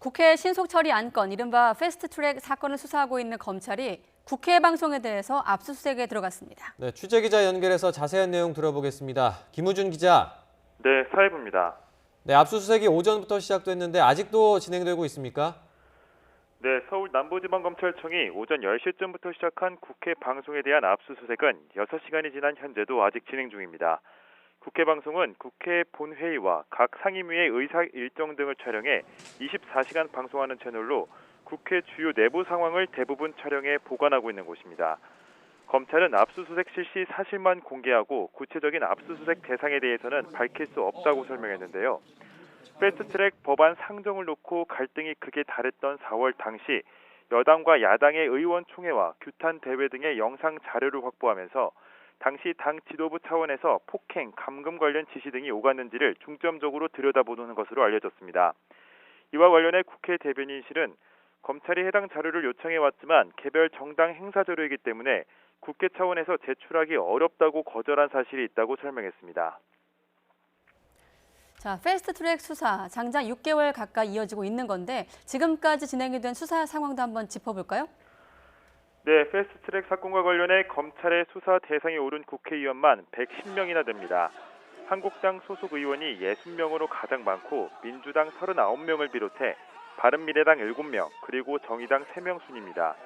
국회 신속 처리 안건, 이른바 패스트트랙 사건을 수사하고 있는 검찰이 국회 방송에 대해서 압수수색에 들어갔습니다. 네, 취재기자 연결해서 자세한 내용 들어보겠습니다. 김우준 기자. 네, 사회부입니다. 네, 압수수색이 오전부터 시작됐는데 아직도 진행되고 있습니까? 네, 서울 남부지방검찰청이 오전 10시쯤부터 시작한 국회 방송에 대한 압수수색은 6시간이 지난 현재도 아직 진행 중입니다. 국회 방송은 국회 본회의와 각 상임위의 의사 일정 등을 촬영해 24시간 방송하는 채널로 국회 주요 내부 상황을 대부분 촬영해 보관하고 있는 곳입니다. 검찰은 압수수색 실시 사실만 공개하고 구체적인 압수수색 대상에 대해서는 밝힐 수 없다고 설명했는데요. 패스트트랙 법안 상정을 놓고 갈등이 극에 달했던 4월 당시 여당과 야당의 의원총회와 규탄 대회 등의 영상 자료를 확보하면서 당시 당 지도부 차원에서 폭행, 감금 관련 지시 등이 오갔는지를 중점적으로 들여다보는 것으로 알려졌습니다. 이와 관련해 국회 대변인실은 검찰이 해당 자료를 요청해왔지만 개별 정당 행사 자료이기 때문에 국회 차원에서 제출하기 어렵다고 거절한 사실이 있다고 설명했습니다. 자, 패스트트랙 수사, 장장 6개월 가까이 이어지고 있는 건데 지금까지 진행이 된 수사 상황도 한번 짚어볼까요? 네, 패스트트랙 사건과 관련해 검찰의 수사 대상에 오른 국회의원만 110명이나 됩니다. 한국당 소속 의원이 60명으로 가장 많고 민주당 39명을 비롯해 바른미래당 7명, 그리고 정의당 3명 순입니다.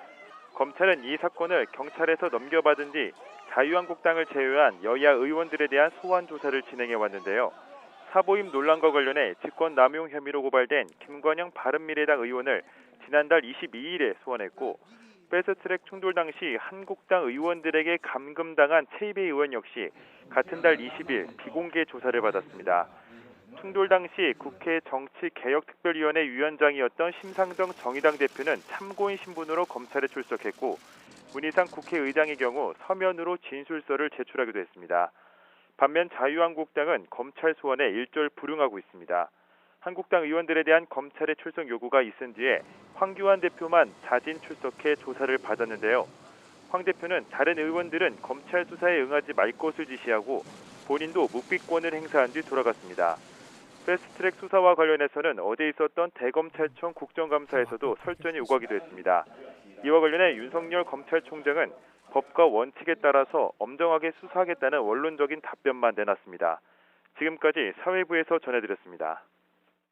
검찰은 이 사건을 경찰에서 넘겨받은 뒤 자유한국당을 제외한 여야 의원들에 대한 소환 조사를 진행해 왔는데요. 사보임 논란과 관련해 직권남용 혐의로 고발된 김관영 바른미래당 의원을 지난달 22일에 소환했고, 패스트트랙 충돌 당시 한국당 의원들에게 감금당한 최이배 의원 역시 같은 달 20일 비공개 조사를 받았습니다. 충돌 당시 국회 정치개혁특별위원회 위원장이었던 심상정 정의당 대표는 참고인 신분으로 검찰에 출석했고, 문희상 국회의장의 경우 서면으로 진술서를 제출하기도 했습니다. 반면 자유한국당은 검찰 소환에 일절 불응하고 있습니다. 한국당 의원들에 대한 검찰의 출석 요구가 있은 뒤에 황교안 대표만 자진 출석해 조사를 받았는데요. 황 대표는 다른 의원들은 검찰 수사에 응하지 말 것을 지시하고 본인도 묵비권을 행사한 뒤 돌아갔습니다. 패스트트랙 수사와 관련해서는 어제 있었던 대검찰청 국정감사에서도 설전이 오가기도 했습니다. 이와 관련해 윤석열 검찰총장은 법과 원칙에 따라서 엄정하게 수사하겠다는 원론적인 답변만 내놨습니다. 지금까지 사회부에서 전해드렸습니다.